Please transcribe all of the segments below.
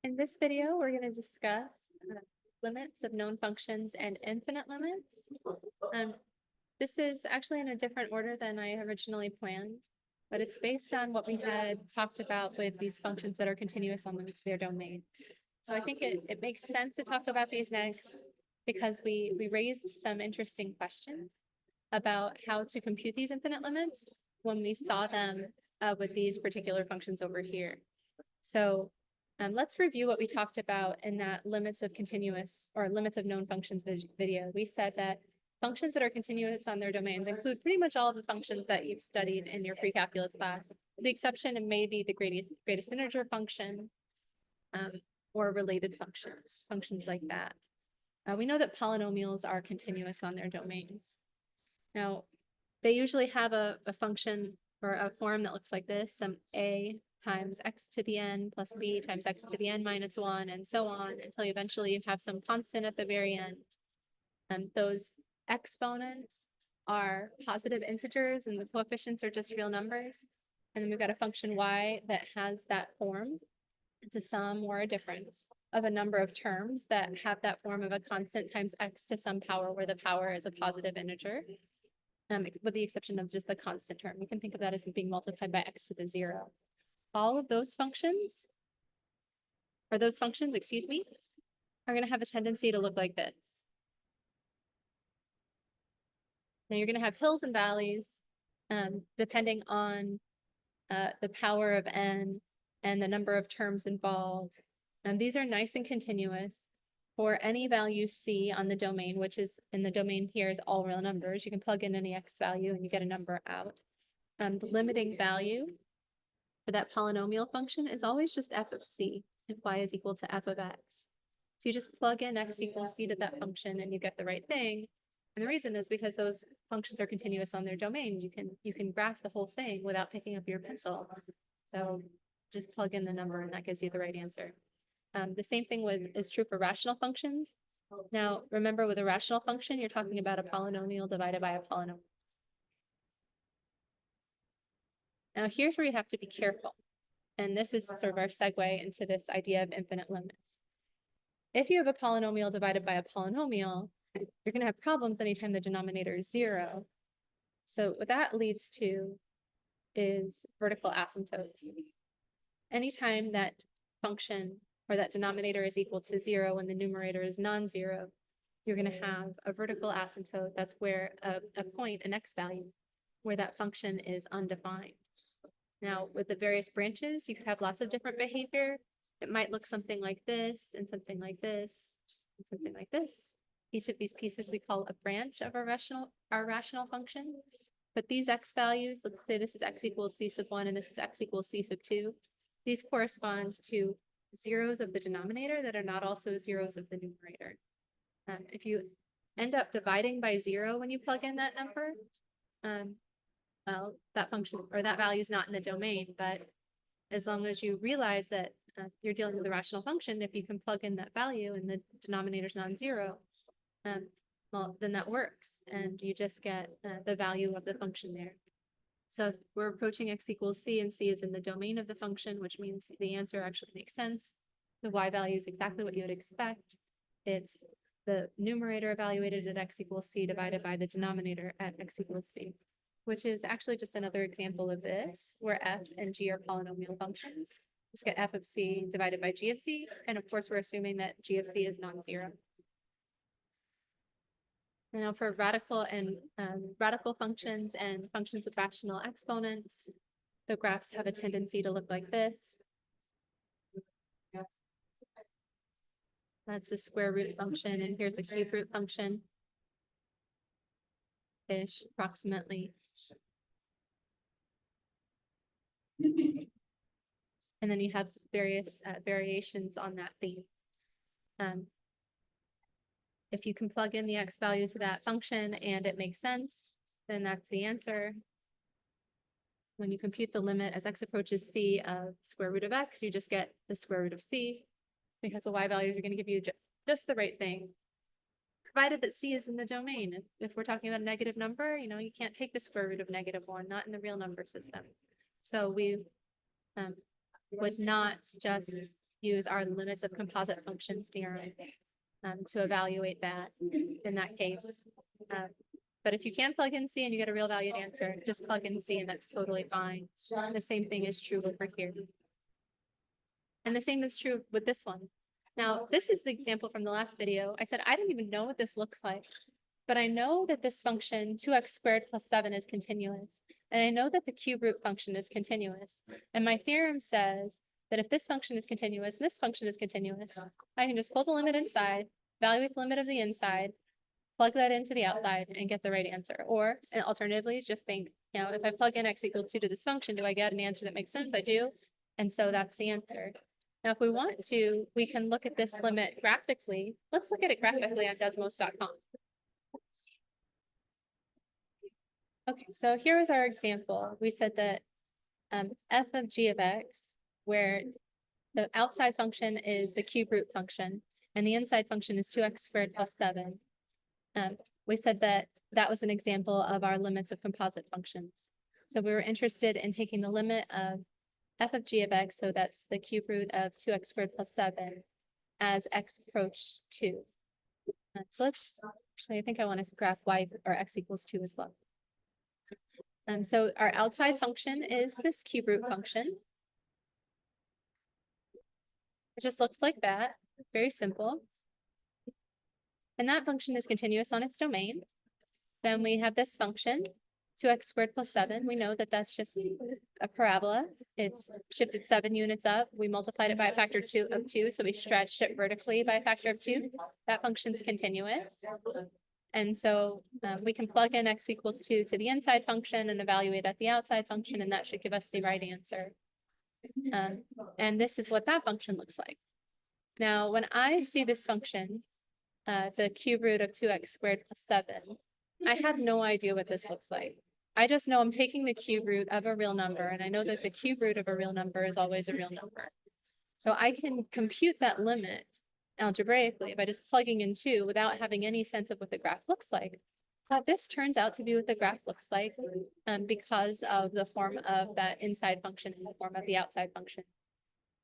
In this video, we're going to discuss limits of known functions and infinite limits. This is actually in a different order than I originally planned, but it's based on what we had talked about with these functions that are continuous on their domains. So I think it makes sense to talk about these next because we raised some interesting questions about how to compute these infinite limits when we saw them with these particular functions over here. So let's review what we talked about in that limits of continuous or limits of known functions video. We said that functions that are continuous on their domains include pretty much all of the functions that you've studied in your pre-calculus class. The exception may be the greatest integer function or related functions like that. We know that polynomials are continuous on their domains. Now, they usually have a function or a form that looks like this, some a times x to the n plus b times x to the n minus 1, and so on, until eventually you have some constant at the very end. Those exponents are positive integers, and the coefficients are just real numbers. And then we've got a function y that has that form. It's a sum or a difference of a number of terms that have that form of a constant times x to some power, where the power is a positive integer. With the exception of just the constant term. You can think of that as being multiplied by x to the 0. All of those functions, are going to have a tendency to look like this. Now you're going to have hills and valleys depending on the power of n and the number of terms involved. These are nice and continuous. For any value c on the domain, which is in the domain here is all real numbers, you can plug in any x value and you get a number out. The limiting value for that polynomial function is always just f of c, if y is equal to f of x. So you just plug in x equals c to that function and you get the right thing. And the reason is because those functions are continuous on their domain. You can graph the whole thing without picking up your pencil. So just plug in the number and that gives you the right answer. The same thing is true for rational functions. Now, remember, with a rational function, you're talking about a polynomial divided by a polynomial. Now, here's where you have to be careful. And this is sort of our segue into this idea of infinite limits. If you have a polynomial divided by a polynomial, you're going to have problems anytime the denominator is 0. So what that leads to is vertical asymptotes. Anytime that function or that denominator is equal to 0 and the numerator is non-zero, you're going to have a vertical asymptote. That's where a point, an x value, where that function is undefined. Now, with the various branches, you could have lots of different behavior. It might look something like this, and something like this, and something like this. Each of these pieces we call a branch of our rational function. But these x values, let's say this is x equals c sub 1 and this is x equals c sub 2, these correspond to zeros of the denominator that are not also zeros of the numerator. If you end up dividing by 0 when you plug in that number, well, that function or that value is not in the domain, but as long as you realize that you're dealing with a rational function, if you can plug in that value and the denominator is non-zero, well, then that works, and you just get the value of the function there. So if we're approaching x equals c and c is in the domain of the function, which means the answer actually makes sense. The y value is exactly what you would expect. It's the numerator evaluated at x equals c divided by the denominator at x equals c, which is actually just another example of this, where f and g are polynomial functions. Let's get f of c divided by g of c, and of course we're assuming that g of c is non-zero. And now for radical functions and functions with rational exponents, the graphs have a tendency to look like this. That's a square root function, and here's a cube root function, ish, approximately. And then you have various variations on that theme. If you can plug in the x value to that function and it makes sense, then that's the answer. When you compute the limit as x approaches c of square root of x, you just get the square root of c, because the y values are going to give you just the right thing, provided that c is in the domain. If we're talking about a negative number, you can't take the square root of -1, not in the real number system. So we would not just use our limits of composite functions theorem to evaluate that in that case. But if you can't plug in C and you get a real valued answer, just plug in C and that's totally fine. The same thing is true over here. And the same is true with this one. Now, this is the example from the last video. I said, I don't even know what this looks like, but I know that this function 2x squared plus 7 is continuous. And I know that the cube root function is continuous. And my theorem says that if this function is continuous and this function is continuous, I can just pull the limit inside, evaluate the limit of the inside, plug that into the outside and get the right answer. Or and alternatively, just think, you know, if I plug in x equals 2 to this function, do I get an answer that makes sense? I do. And so that's the answer. Now, if we want to, we can look at this limit graphically. Let's look at it graphically on desmos.com. Okay, so here is our example. We said that f of g of x, where the outside function is the cube root function, and the inside function is 2x squared plus 7. We said that that was an example of our limits of composite functions. So we were interested in taking the limit of f of g of x, so that's the cube root of 2x squared plus 7, as x approached 2. So let's, actually, I think I want to graph y or x equals 2 as well. So our outside function is this cube root function. It just looks like that, very simple. And that function is continuous on its domain. Then we have this function, 2x squared plus 7. We know that that's just a parabola. It's shifted 7 units up. We multiplied it by a factor of 2, so we stretched it vertically by a factor of 2. That function's continuous. And so we can plug in x equals 2 to the inside function and evaluate at the outside function, and that should give us the right answer. And this is what that function looks like. Now, when I see this function, the cube root of 2x squared plus 7, I have no idea what this looks like. I just know I'm taking the cube root of a real number, and I know that the cube root of a real number is always a real number. So I can compute that limit algebraically by just plugging in 2 without having any sense of what the graph looks like. But this turns out to be what the graph looks like because of the form of that inside function in the form of the outside function.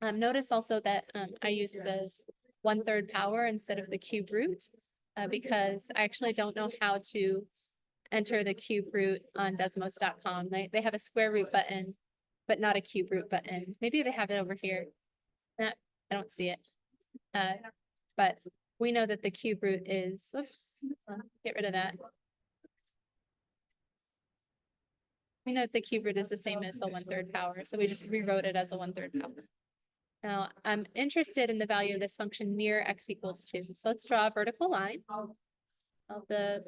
Notice also that I use this 1/3 power instead of the cube root because I actually don't know how to enter the cube root on desmos.com. They have a square root button, but not a cube root button. Maybe they have it over here. I don't see it. But we know that the cube root is, whoops, get rid of that. We know that the cube root is the same as the 1/3 power, so we just rewrote it as a 1/3 power. Now, I'm interested in the value of this function near x equals 2. So let's draw a vertical line. The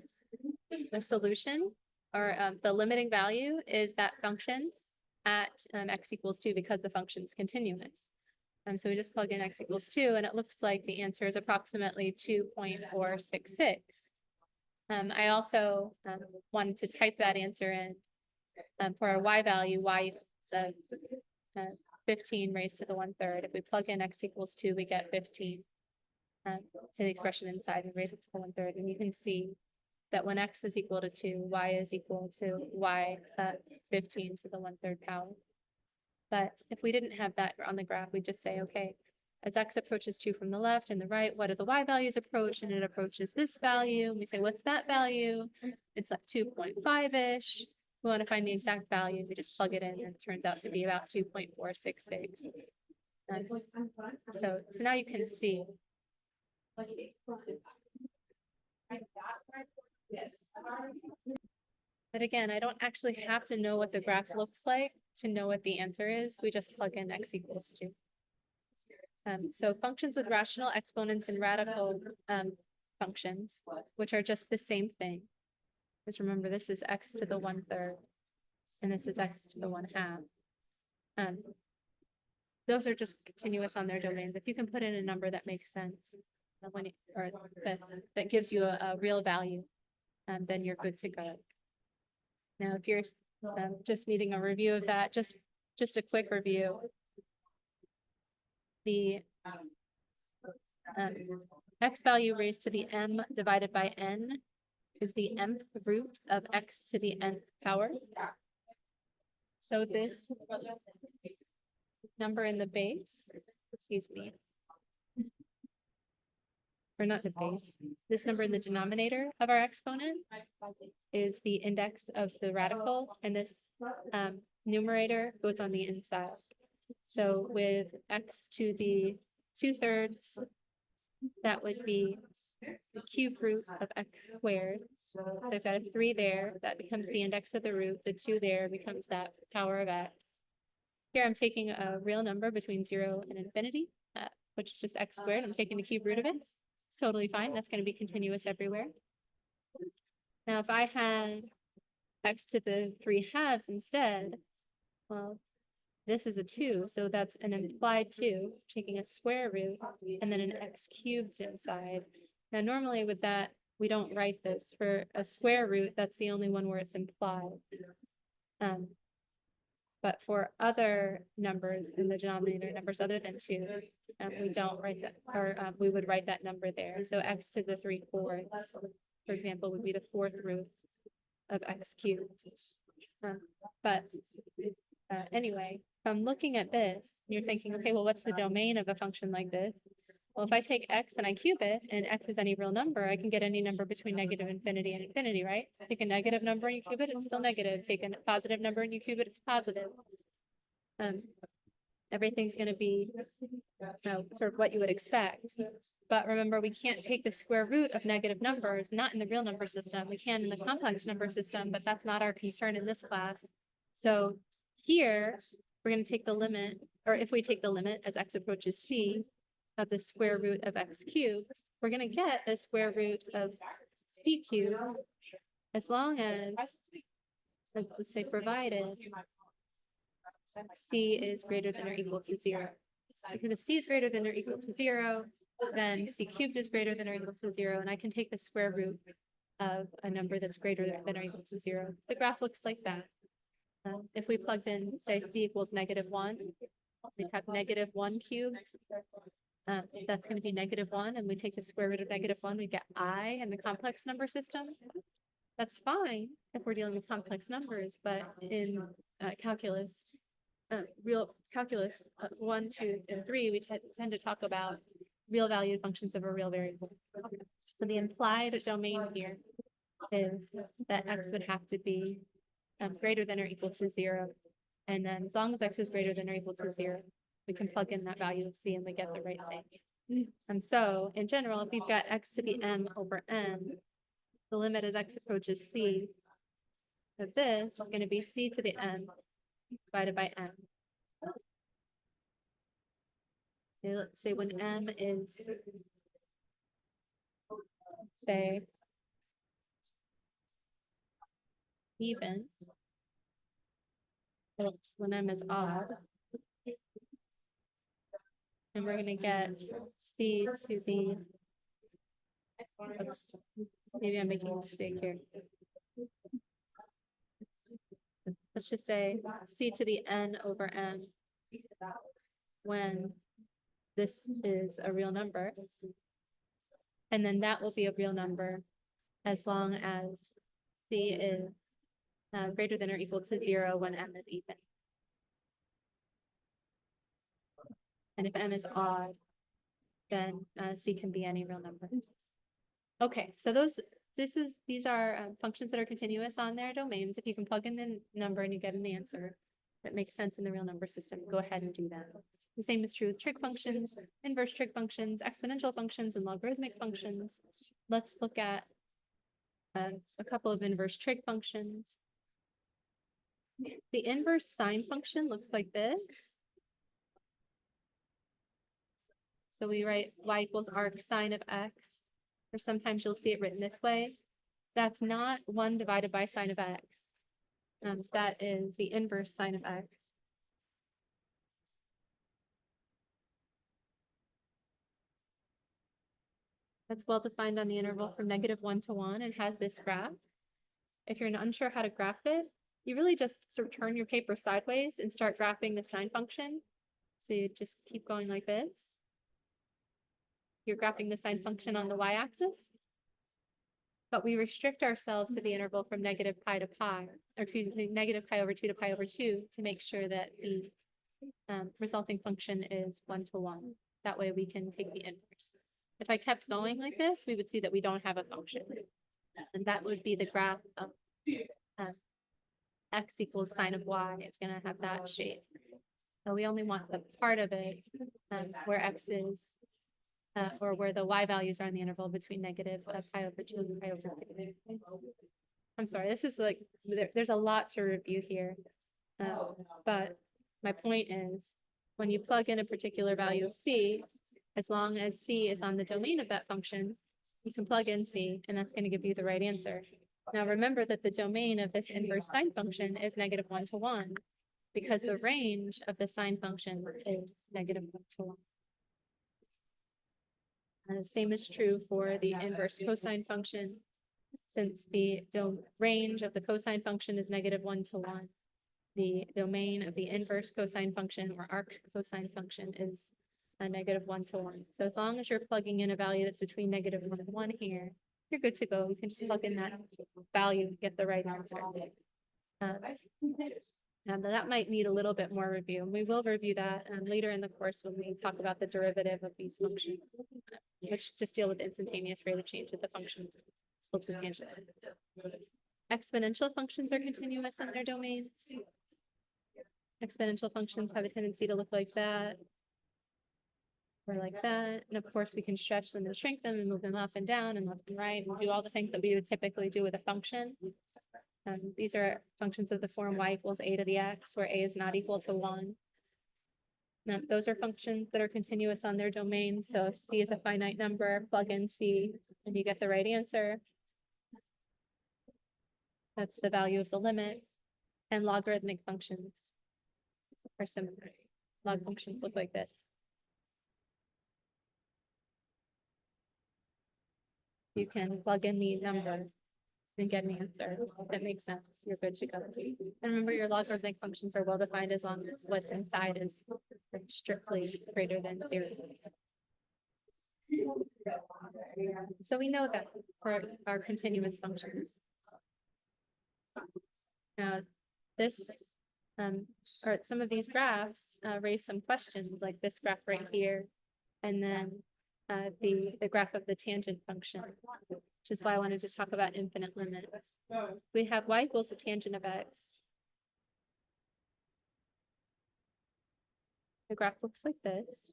solution, or the limiting value, is that function at x equals 2 because the function's continuous. So we just plug in x equals 2, and it looks like the answer is approximately 2.466. I also wanted to type that answer in for our y value. Y is 15 raised to the 1/3. If we plug in x equals 2, we get 15 to the expression inside and raise it to the 1/3. And you can see that when x is equal to 2, y is equal to y 15 to the 1/3 power. But if we didn't have that on the graph, we'd just say, okay, as x approaches 2 from the left and the right, what do the y values approach? And it approaches this value. And we say, what's that value? It's like 2.5-ish. We want to find the exact value. We just plug it in, and it turns out to be about 2.466. So now you can see. But again, I don't actually have to know what the graph looks like to know what the answer is. We just plug in x equals 2. So functions with rational exponents and radical functions, which are just the same thing. Just remember, this is x to the 1/3, and this is x to the 1/2. Those are just continuous on their domains. If you can put in a number that makes sense, that gives you a real value, then you're good to go. Now, if you're just needing a review of that, just a quick review. The x value raised to the m divided by n is the mth root of x to the nth power. So this number in the base, excuse me, or not the base, this number in the denominator of our exponent is the index of the radical, and this numerator goes on the inside. So with x to the 2/3, that would be the cube root of x squared. So I've got a 3 there, that becomes the index of the root, the 2 there becomes that power of x. Here I'm taking a real number between 0 and infinity, which is just x squared. I'm taking the cube root of it. It's totally fine, that's going to be continuous everywhere. Now if I had x to the 3/2 instead, well, this is a 2, so that's an implied 2, taking a square root, and then an x cubed inside. Now, normally with that, we don't write this. For a square root, that's the only one where it's implied. But for other numbers in the denominator, numbers other than 2, we don't write that, or we would write that number there. So x to the 3/4, for example, would be the 4th root of x cubed. Anyway, if I'm looking at this, you're thinking, okay, well, what's the domain of a function like this? Well, if I take x and I cube it, and x is any real number, I can get any number between negative infinity and infinity, right? Take a negative number and you cube it, it's still negative. Take a positive number and you cube it, it's positive. Everything's going to be sort of what you would expect. But remember, we can't take the square root of negative numbers, not in the real number system. We can in the complex number system, but that's not our concern in this class. So here, we're going to take the limit, or if we take the limit as x approaches c of the square root of x cubed, we're going to get the square root of c cubed as long as, let's say, provided c is greater than or equal to 0. Because if c is greater than or equal to 0, then c cubed is greater than or equal to 0, and I can take the square root of a number that's greater than or equal to 0. The graph looks like that. If we plugged in, say, c equals -1, we have -1 cubed. That's going to be -1, and we take the square root of -1, we get I in the complex number system. That's fine if we're dealing with complex numbers, but in calculus, real calculus 1, 2, and 3, we tend to talk about real valued functions of a real variable. So the implied domain here is that x would have to be greater than or equal to 0. And then as long as x is greater than or equal to 0, we can plug in that value of c and we get the right thing. So in general, if you've got x to the m over n, the limit as x approaches c of this is going to be c to the m divided by m. So let's say when m is, say, even, when m is odd, and we're going to get c to the, oops, maybe I'm making a mistake here. Let's just say c to the n over m when this is a real number. And then that will be a real number as long as c is greater than or equal to 0 when m is even. And if m is odd, then c can be any real number. Okay, so these are functions that are continuous on their domains. If you can plug in the number and you get an answer that makes sense in the real number system, go ahead and do that. The same is true with trig functions, inverse trig functions, exponential functions, and logarithmic functions. Let's look at a couple of inverse trig functions. The inverse sine function looks like this. So we write y equals arc sine of x, or sometimes you'll see it written this way. That's not 1 divided by sine of x. That is the inverse sine of x. That's well defined on the interval from -1 to 1 and has this graph. If you're unsure how to graph it, you really just sort of turn your paper sideways and start graphing the sine function. So you just keep going like this. You're graphing the sine function on the y-axis. But we restrict ourselves to the interval from -pi to pi, or excuse me, -pi over 2 to pi over 2 to make sure that the resulting function is 1 to 1. That way we can take the inverse. if I kept going like this, we would see that we don't have a function. And that would be the graph of x equals sine of y. It's going to have that shape. So we only want the part of it where x is, or where the y values are in the interval between negative pi over 2 and pi over 2. I'm sorry, this is like, there's a lot to review here. But my point is, when you plug in a particular value of c, as long as c is on the domain of that function, you can plug in c, and that's going to give you the right answer. Now remember that the domain of this inverse sine function is negative 1 to 1, because the range of the sine function is negative 1 to 1. And the same is true for the inverse cosine function. Since the range of the cosine function is negative 1 to 1, the domain of the inverse cosine function or arc cosine function is a negative 1 to 1. So as long as you're plugging in a value that's between negative 1 and 1 here, you're good to go. You can just plug in that value and get the right answer. And that might need a little bit more review. And we will review that later in the course when we talk about the derivative of these functions, which just deal with the instantaneous rate of change of the functions, slopes of tangent. Exponential functions are continuous in their domains. Exponential functions have a tendency to look like that, or like that. And of course, we can stretch them and shrink them and move them up and down and left and right and do all the things that we would typically do with a function. These are functions of the form y equals a to the x, where a is not equal to 1. Now, those are functions that are continuous on their domain. So if c is a finite number, plug in c, and you get the right answer. That's the value of the limit. And logarithmic functions are similar. Log functions look like this. You can plug in the number and get an answer. That makes sense. You're good to go. And remember, your logarithmic functions are well defined as long as what's inside is strictly greater than 0. So we know that for our continuous functions. Now, this or some of these graphs raise some questions, like this graph right here, and then the graph of the tangent function, which is why I wanted to talk about infinite limits. We have y equals the tangent of x. The graph looks like this.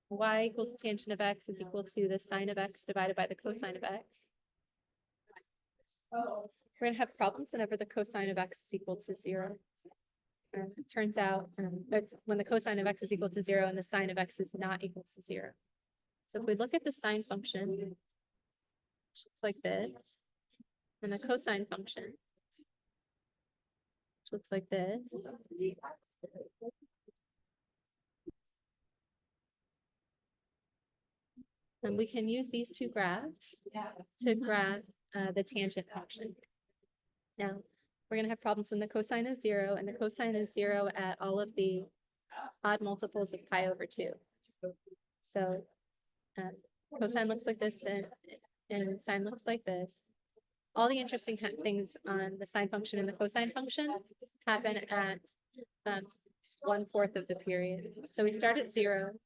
Y equals the tangent of x is equal to the sine of x divided by the cosine of x. We're going to have problems whenever the cosine of x is equal to 0. It turns out it's when the cosine of x is equal to 0 and the sine of x is not equal to 0. So if we look at the sine function, which looks like this, and the cosine function, which looks like this, and we can use these two graphs to graph the tangent function. Now, we're going to have problems when the cosine is 0, and the cosine is 0 at all of the odd multiples of pi over 2. So cosine looks like this, and sine looks like this. All the interesting things on the sine function and the cosine function happen at 1/4 of the period. So we start at 0,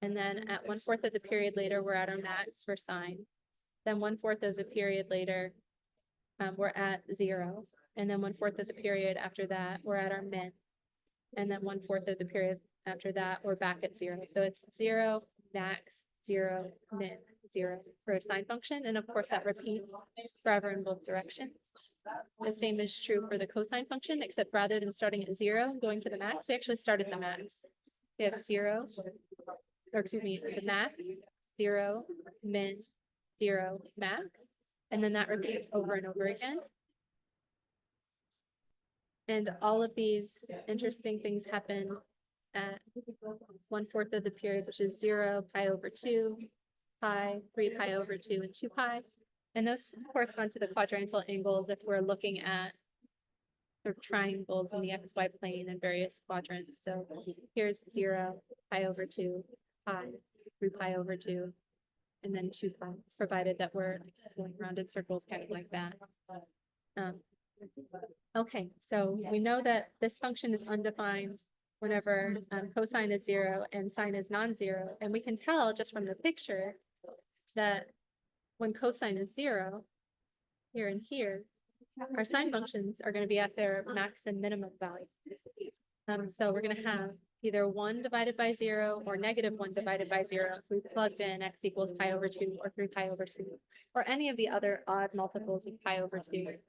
and then at 1/4 of the period later, we're at our max for sine. Then 1/4 of the period later, we're at 0. And then 1/4 of the period after that, we're at our min. And then 1/4 of the period after that, we're back at 0. So it's 0, max, 0, min, 0 for a sine function. And of course, that repeats forever in both directions. The same is true for the cosine function, except rather than starting at 0, going to the max, we actually start at the max. We have 0, or excuse me, the max, 0, min, 0, max. And then that repeats over and over again. And all of these interesting things happen at 1/4 of the period, which is 0, pi over 2, pi, 3 pi over 2, and 2 pi. And those correspond to the quadrantal angles if we're looking at sort of triangles in the xy plane and various quadrants. So here's 0, pi over 2, pi, 3 pi over 2, and then 2 pi, provided that we're going around in circles kind of like that. Okay, so we know that this function is undefined whenever cosine is 0 and sine is non-zero. And we can tell just from the picture that when cosine is 0, here and here, our sine functions are going to be at their max and minimum values. So we're going to have either 1 divided by 0 or -1 divided by 0 if we plugged in x equals pi over 2 or 3 pi over 2 or any of the other odd multiples of pi over 2.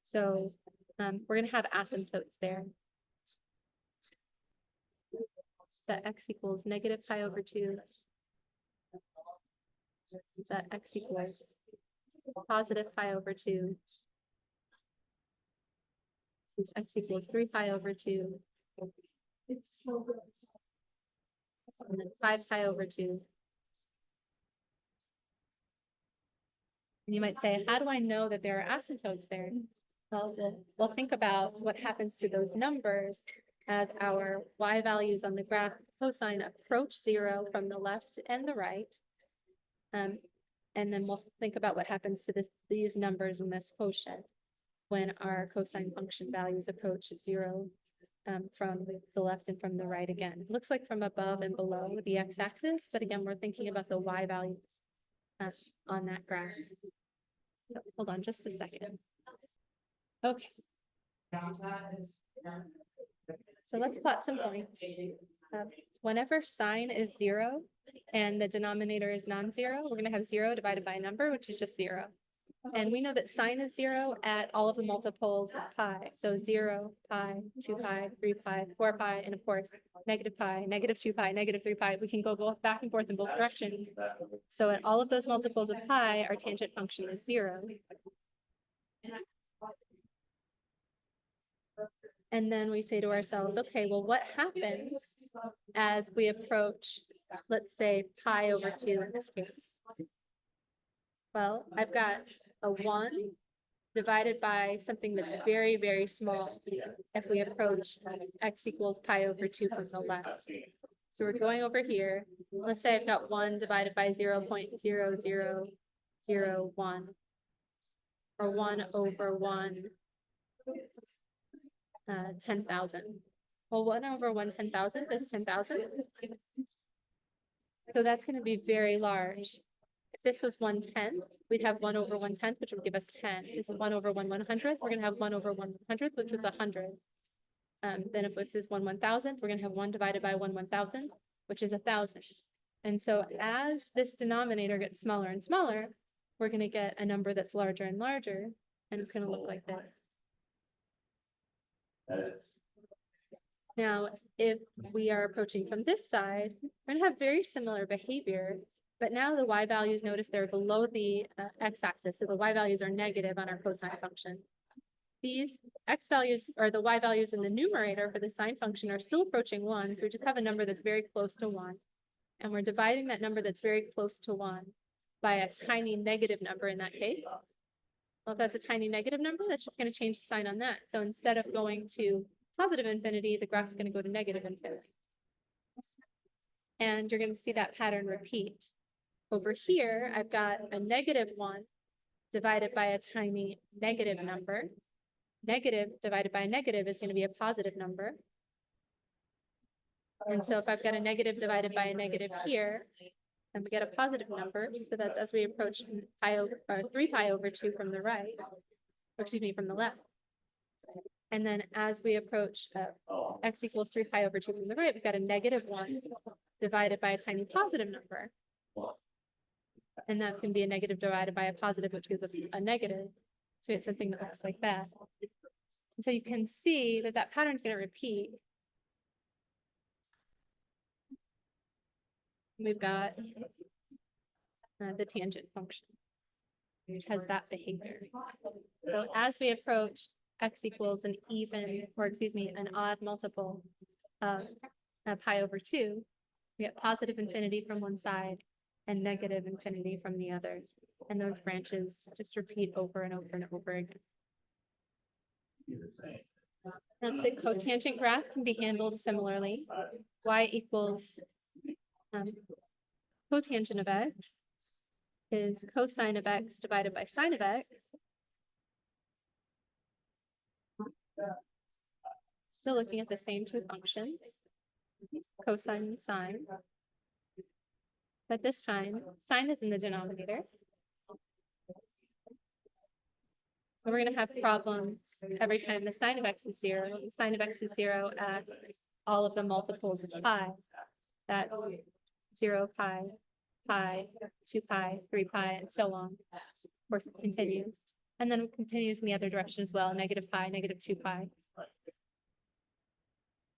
So we're going to have asymptotes there. Set x equals -pi over 2. Set x equals +pi over 2. Since x equals 3 pi over 2. And then 5 pi over 2. And you might say, how do I know that there are asymptotes there? Well, we'll think about what happens to those numbers as our y values on the graph cosine approach 0 from the left and the right. And then we'll think about what happens to these numbers in this quotient when our cosine function values approach 0 from the left and from the right again. It looks like from above and below the x-axis, but again, we're thinking about the y values on that graph. So hold on just a second. Okay. So let's plot some points. Whenever sine is 0 and the denominator is non-zero, we're going to have 0 divided by a number, which is just 0. And we know that sine is 0 at all of the multiples of pi. So 0, pi, 2 pi, 3 pi, 4 pi, and of course, -pi, -2 pi, -3 pi. We can go back and forth in both directions. So at all of those multiples of pi, our tangent function is 0. And then we say to ourselves, okay, well, what happens as we approach, let's say, pi over 2 in this case? Well, I've got a 1 divided by something that's very, very small if we approach x equals pi over 2 from the left. So we're going over here. Let's say I've got 1 divided by 0.0001 or 1 over 1 10,000. Well, 1 over 1 10,000 is 10,000. So that's going to be very large. If this was 1/10, we'd have 1 over 1/10, which would give us 10. This is 1 over 1 100th. We're going to have 1 over 1 100th, which is 100. Then if this is 1 1,000th, we're going to have 1 divided by 1 1,000, which is 1,000. And so as this denominator gets smaller and smaller, we're going to get a number that's larger and larger, and it's going to look like this. Now, if we are approaching from this side, we're going to have very similar behavior, but now the y values, notice they're below the x-axis, so the y values are negative on our cosine function. These x values, or the y values in the numerator for the sine function, are still approaching 1, so we just have a number that's very close to 1. And we're dividing that number that's very close to 1 by a tiny negative number in that case. Well, if that's a tiny negative number, that's just going to change the sign on that. So instead of going to positive infinity, the graph is going to go to negative infinity. And you're going to see that pattern repeat. Over here, I've got a -1 divided by a tiny negative number. Negative divided by a negative is going to be a positive number. And so if I've got a negative divided by a negative here, and we get a positive number, so that as we approach 3 pi over 2 from the right, or excuse me, from the left. And then as we approach x equals 3 pi over 2 from the right, we've got a -1 divided by a tiny positive number. And that's going to be a negative divided by a positive, which gives a negative. So it's something that looks like that. And so you can see that that pattern is going to repeat. We've got the tangent function, which has that behavior. So as we approach x equals an even, or excuse me, an odd multiple of pi over 2, we get positive infinity from one side and negative infinity from the other. And those branches just repeat over and over and over again. Now, the cotangent graph can be handled similarly. Y equals cotangent of x is cosine of x divided by sine of x. Still looking at the same two functions. cosine and sine. But this time, sine is in the denominator. So we're going to have problems every time the sine of x is 0. The sine of x is 0 at all of the multiples of pi. That's 0 pi, pi, 2 pi, 3 pi, and so on. Of course, it continues. And then it continues in the other direction as well, negative pi, negative 2 pi.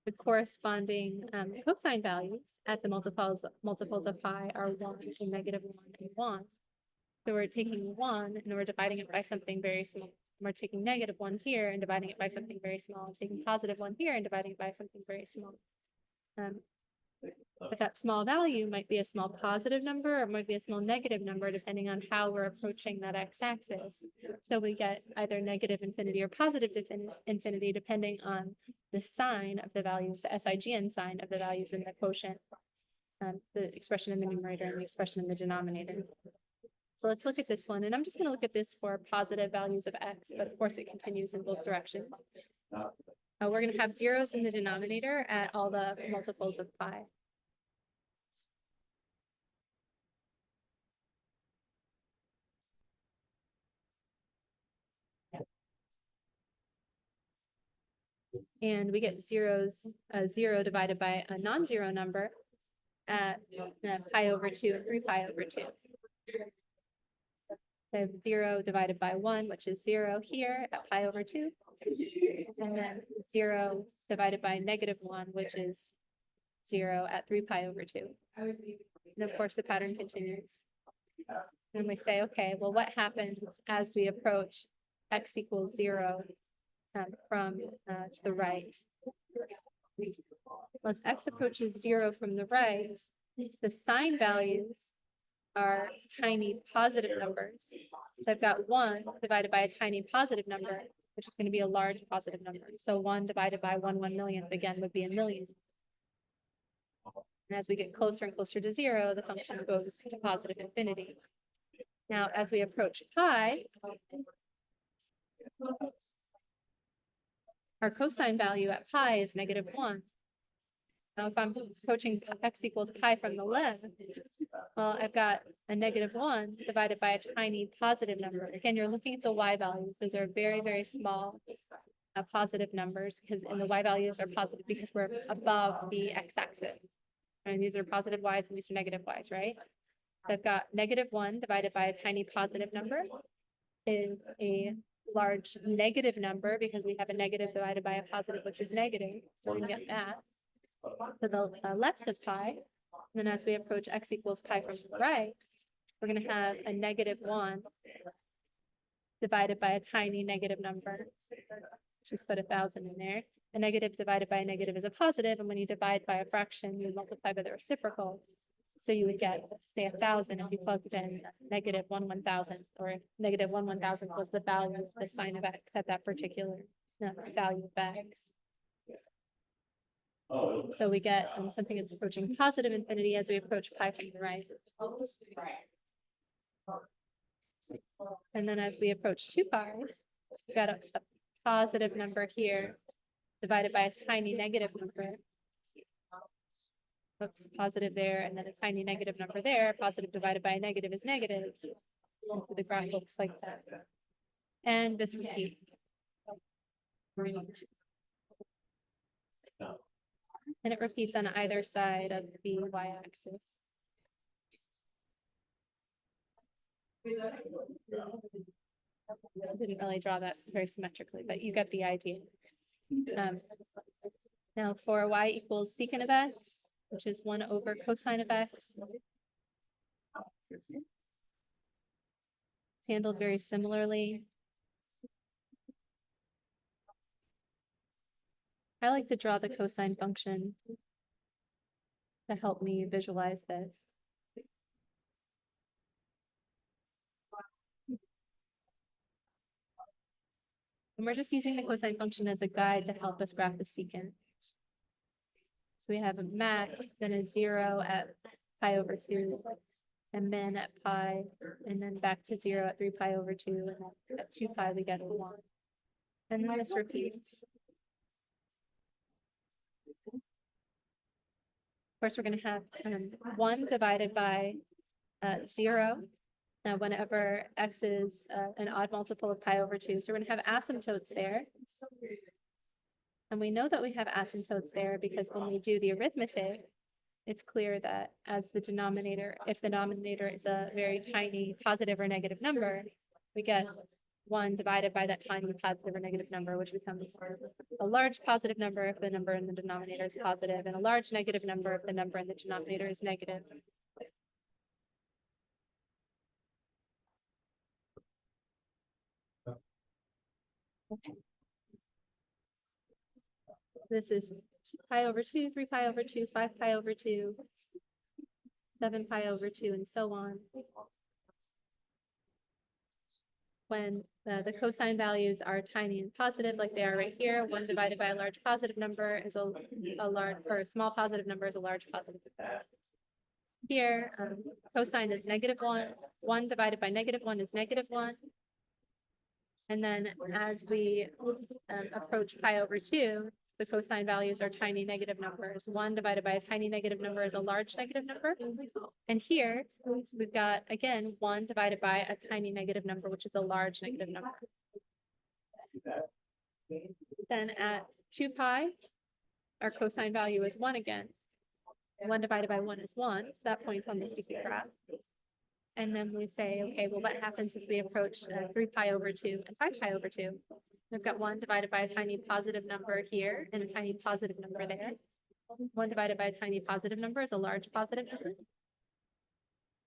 The corresponding cosine values at the multiples of pi are 1 and negative 1 and 1. So we're taking 1 and we're dividing it by something very small. We're taking negative 1 here and dividing it by something very small. Taking positive 1 here and dividing it by something very small. But that small value might be a small positive number or it might be a small negative number depending on how we're approaching that x-axis. So we get either negative infinity or positive infinity depending on the sign of the values, the SIGN sign of the values in the quotient, the expression in the numerator and the expression in the denominator. So let's look at this one, and I'm just going to look at this for positive values of x, but of course it continues in both directions. We're going to have zeros in the denominator at all the multiples of pi. And we get zeros, 0 divided by a non-zero number at pi over 2 and 3 pi over 2. So 0 divided by 1, which is 0 here at pi over 2. And then 0 divided by negative 1, which is 0 at 3 pi over 2. And of course, the pattern continues. And we say, okay, well, what happens as we approach x equals 0 from the right? As x approaches 0 from the right, the sign values are tiny positive numbers. So I've got 1 divided by a tiny positive number, which is going to be a large positive number. So 1 divided by 1 millionth again would be a million. And as we get closer and closer to 0, the function goes to positive infinity. Now, as we approach pi, our cosine value at pi is negative 1. Now, if I'm approaching x equals pi from the left, well, I've got a negative 1 divided by a tiny positive number. Again, you're looking at the y values. Those are very, very small positive numbers because and the y values are positive because we're above the x-axis. And these are positive y's and these are negative y's, right? So I've got negative 1 divided by a tiny positive number is a large negative number because we have a negative divided by a positive, which is negative. So we can get that to the left of pi. And then as we approach x equals pi from the right, we're going to have a negative 1 divided by a tiny negative number. Just put 1,000 in there. A negative divided by a negative is a positive, and when you divide by a fraction, you multiply by the reciprocal. So you would get, say, 1,000 if you plugged in negative 1/1000, or negative 1/1000 was the value of the sign of x at that particular value of x. So we get something that's approaching positive infinity as we approach pi from the right. And then as we approach 2 pi, we've got a positive number here divided by a tiny negative number. Oops, positive there, and then a tiny negative number there. Positive divided by a negative is negative. So the graph looks like that. And this repeats. And it repeats on either side of the y-axis. I didn't really draw that very symmetrically, but you get the idea. Now for y equals secant of x, which is 1 over cosine of x. It's handled very similarly. I like to draw the cosine function to help me visualize this. And we're just using the cosine function as a guide to help us graph the secant. So we have a max, then a 0 at pi over 2, and min at pi, and then back to 0 at 3 pi over 2, and then at 2 pi we get a 1. And then this repeats. course, we're going to have 1 divided by 0 whenever x is an odd multiple of pi over 2. So we're going to have asymptotes there. And we know that we have asymptotes there because when we do the arithmetic, it's clear that as the denominator, if the denominator is a very tiny positive or negative number, we get 1 divided by that tiny positive or negative number, which becomes a large positive number if the number in the denominator is positive, and a large negative number if the number in the denominator is negative. Okay. This is pi over 2, 3 pi over 2, 5 pi over 2, 7 pi over 2, and so on. When the cosine values are tiny and positive, like they are right here, 1 divided by a large positive number is a large, or a small positive number is a large positive number. Here, cosine is -1. 1 divided by -1 is -1. And then as we approach pi over 2, the cosine values are tiny negative numbers. 1 divided by a tiny negative number is a large negative number. And here we've got, again, 1 divided by a tiny negative number, which is a large negative number. Then at 2 pi, our cosine value is 1 again. 1 divided by 1 is 1, so that points on the secant graph. And then we say, okay, well, what happens as we approach 3 pi over 2 and 5 pi over 2? We've got 1 divided by a tiny positive number here and a tiny positive number there. 1 divided by a tiny positive number is a large positive number.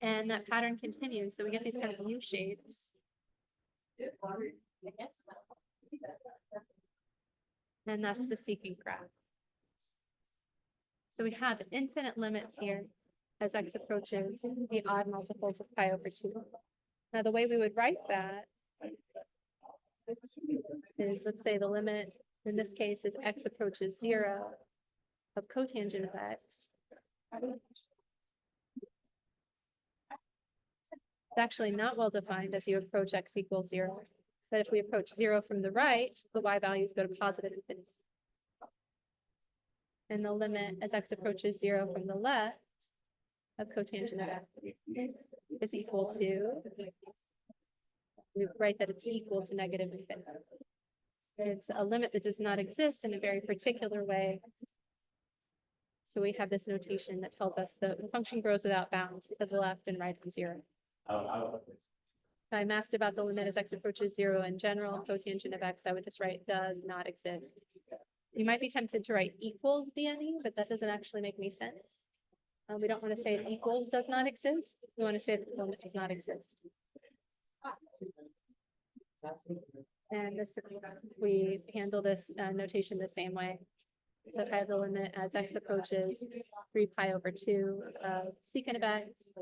And that pattern continues, so we get these kind of U shapes. And that's the secant graph. So we have infinite limits here as x approaches the odd multiples of pi over 2. Now, the way we would write that is, let's say the limit in this case is x approaches 0 of cotangent of x. It's actually not well defined as you approach x equals 0. But if we approach 0 from the right, the y values go to positive infinity. And the limit as x approaches 0 from the left of cotangent of x is equal to, we write that it's equal to negative infinity. It's a limit that does not exist in a very particular way. So we have this notation that tells us the function grows without bounds to the left and right of 0. If I'm asked about the limit as x approaches 0 in general, cotangent of x, I would just write does not exist. You might be tempted to write equals DNE, but that doesn't actually make any sense. We don't want to say it equals does not exist. We want to say that the limit does not exist. And this, we handle this notation the same way. So if I have the limit as x approaches 3 pi over 2 of secant of x,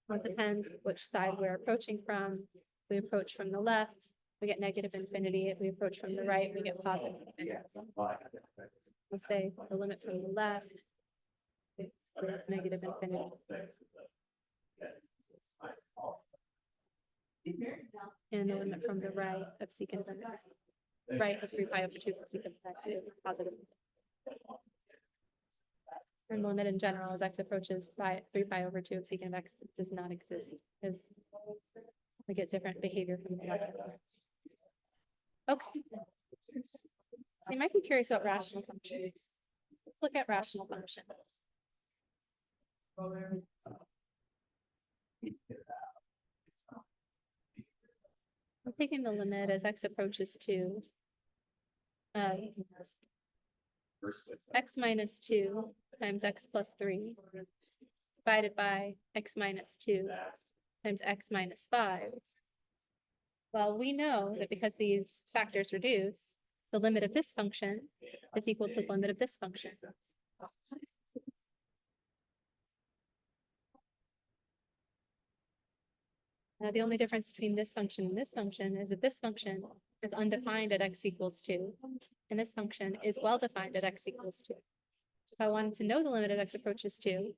well, it depends which side we're approaching from. If we approach from the left, we get negative infinity. If we approach from the right, we get positive infinity. Let's say the limit from the left is negative infinity. And the limit from the right of secant of x, right of 3 pi over 2 of secant of x is positive. And the limit in general as x approaches 3 pi over 2 of secant of x does not exist because we get different behavior from the left. Okay. So you might be curious about rational functions. Let's look at rational functions. I'm taking the limit as x approaches 2 x minus 2 times x plus 3 divided by x minus 2 times x minus 5. Well, we know that because these factors reduce, the limit of this function is equal to the limit of this function. Now, the only difference between this function and this function is that this function is undefined at x equals 2, and this function is well defined at x equals 2. If I wanted to know the limit as x approaches 2,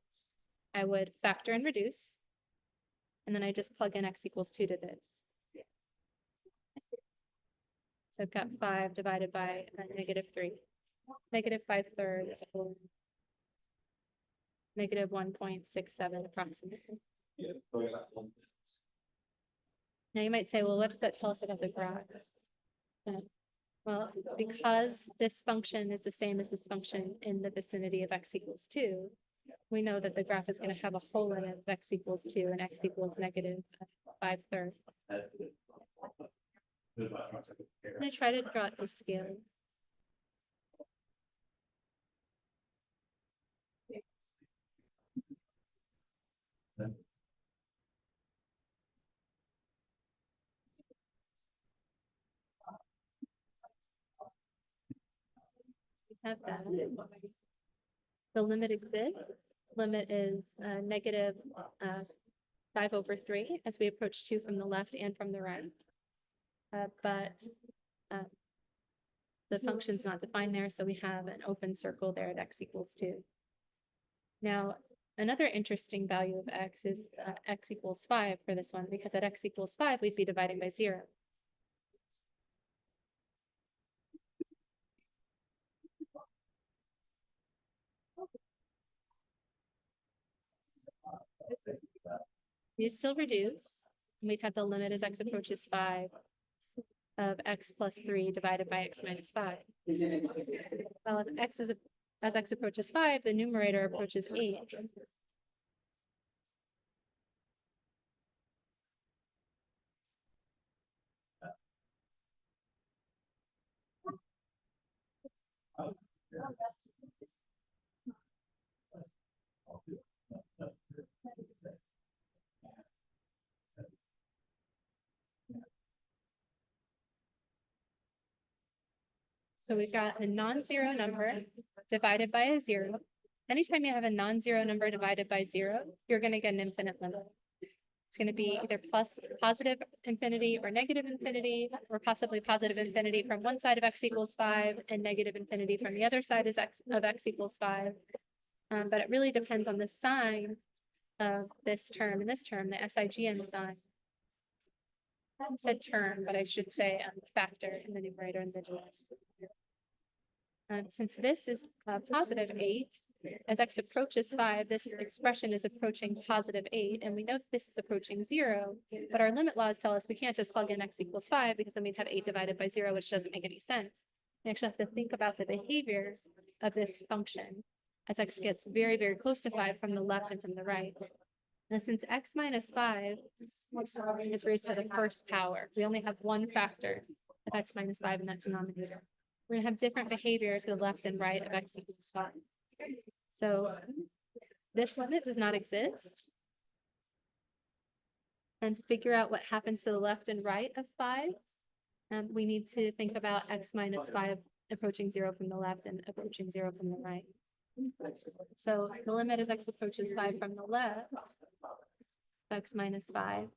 I would factor and reduce, and then I just plug in x equals 2 to this. So I've got 5 divided by -3. -5/3 negative 1.67 approximately. Now you might say, well, what does that tell us about the graph? Well, because this function is the same as this function in the vicinity of x equals 2, we know that the graph is going to have a hole in it of x equals 2 and x equals negative 5/3. I'm going to try to draw it to scale. Have that. The limit exists. Limit is negative 5/3 as we approach 2 from the left and from the right. But the function's not defined there, so we have an open circle there at x equals 2. Now, another interesting value of x is x equals 5 for this one, because at x equals 5, we'd be dividing by 0. These still reduce. We'd have the limit as x approaches 5 of x plus 3 divided by x minus 5. Well, if x is as x approaches 5, the numerator approaches 8. So we've got a non-zero number divided by a 0. Anytime you have a non-zero number divided by 0, you're going to get an infinite limit. It's going to be either positive infinity or negative infinity, or possibly positive infinity from one side of x equals 5 and negative infinity from the other side of x equals 5. But it really depends on the sign of this term and this term, the SIGN sign. I said term, but I should say factor in the numerator and the denominator. Since this is positive 8, as x approaches 5, this expression is approaching positive 8, and we know that this is approaching 0, but our limit laws tell us we can't just plug in x equals 5, because then we'd have 8 divided by 0, which doesn't make any sense. We actually have to think about the behavior of this function as x gets very, very close to 5 from the left and from the right. Now, since x minus 5 is raised to the first power, we only have one factor of x minus 5 in that denominator. We're going to have different behavior to the left and right of x equals 5. So this limit does not exist. And to figure out what happens to the left and right of 5, we need to think about x minus 5 approaching 0 from the left and approaching 0 from the right. So the limit as x approaches 5 from the left, x minus 5.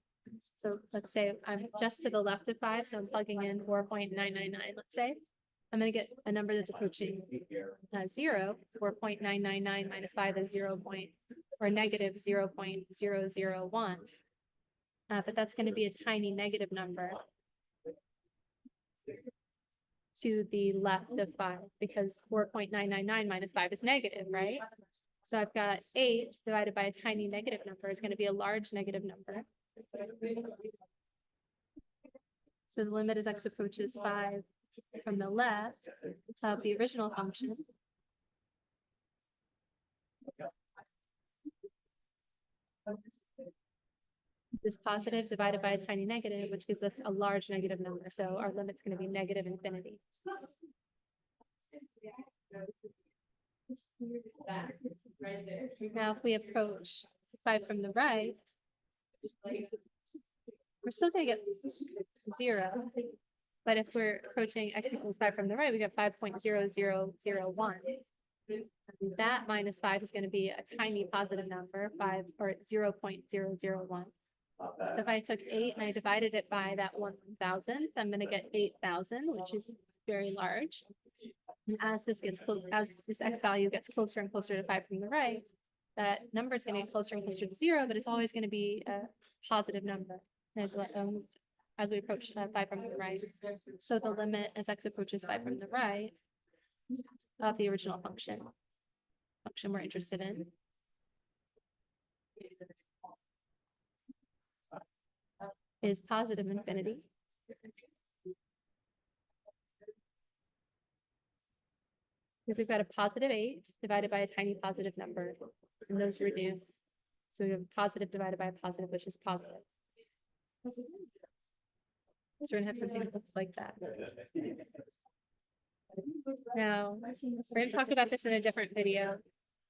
So let's say I'm just to the left of 5, so I'm plugging in 4.999, let's say. I'm going to get a number that's approaching 0. 4.999 minus 5 is negative 0.001. But that's going to be a tiny negative number to the left of 5, because 4.999 minus 5 is negative, right? So I've got 8 divided by a tiny negative number is going to be a large negative number. So the limit as x approaches 5 from the left of the original function is positive divided by a tiny negative, which gives us a large negative number. So our limit's going to be negative infinity. Now, if we approach 5 from the right, we're still going to get 0. But if we're approaching x equals 5 from the right, we get 5.0001. That minus 5 is going to be a tiny positive number, 5 or 0.001. So if I took 8 and I divided it by that 1,000th, I'm going to get 8,000, which is very large. And as this x value gets closer and closer to 5 from the right, that number is going to get closer and closer to 0, but it's always going to be a positive number as we approach 5 from the right. So the limit as x approaches 5 from the right of the original function we're interested in is positive infinity. Because we've got a positive 8 divided by a tiny positive number, and those reduce. So we have positive divided by a positive, which is positive. So we're gonna have something that looks like that. Now, we're gonna talk about this in a different video.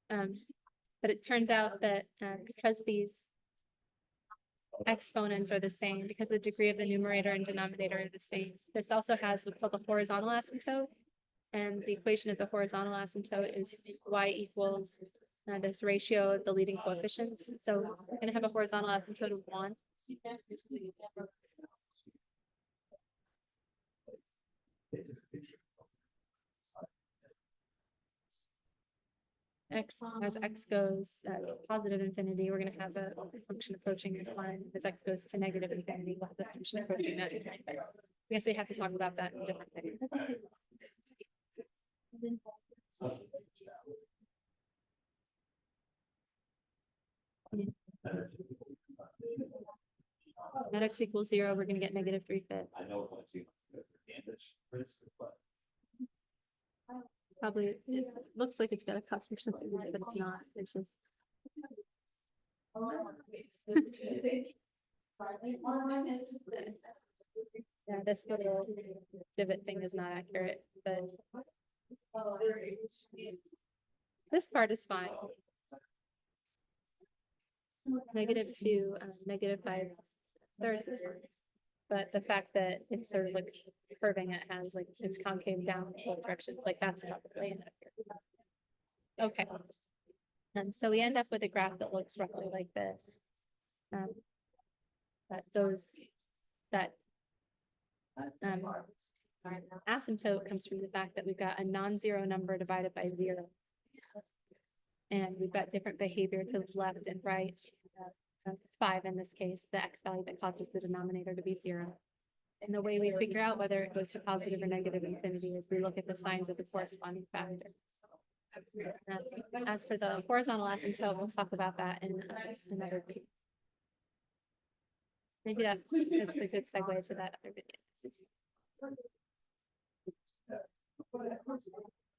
But it turns out that because these exponents are the same, because the degree of the numerator and denominator are the same, this also has what's called a horizontal asymptote. And the equation of the horizontal asymptote is y equals this ratio of the leading coefficients. So we're going to have a horizontal asymptote of 1. As x goes positive infinity, we're going to have a function approaching this line. As x goes to negative infinity, we'll have the function approaching that. I guess we have to talk about that in a different thing. At x equals 0, we're going to get negative 3/5. Probably it looks like it's got a cusp or something, but it's not. It's just yeah, this little divot thing is not accurate, but this part is fine. -2, -5/3 is fine. But the fact that it's sort of like curving, it has like it's concave down in both directions, like that's probably inaccurate. Okay. So we end up with a graph that looks roughly like this. That asymptote comes from the fact that we've got a non-zero number divided by 0. And we've got different behavior to the left and right. 5 in this case, the x value that causes the denominator to be 0. And the way we figure out whether it goes to positive or negative infinity is we look at the signs of the corresponding factors. As for the horizontal asymptote, we'll talk about that in another video. Maybe that's a good segue to that other video.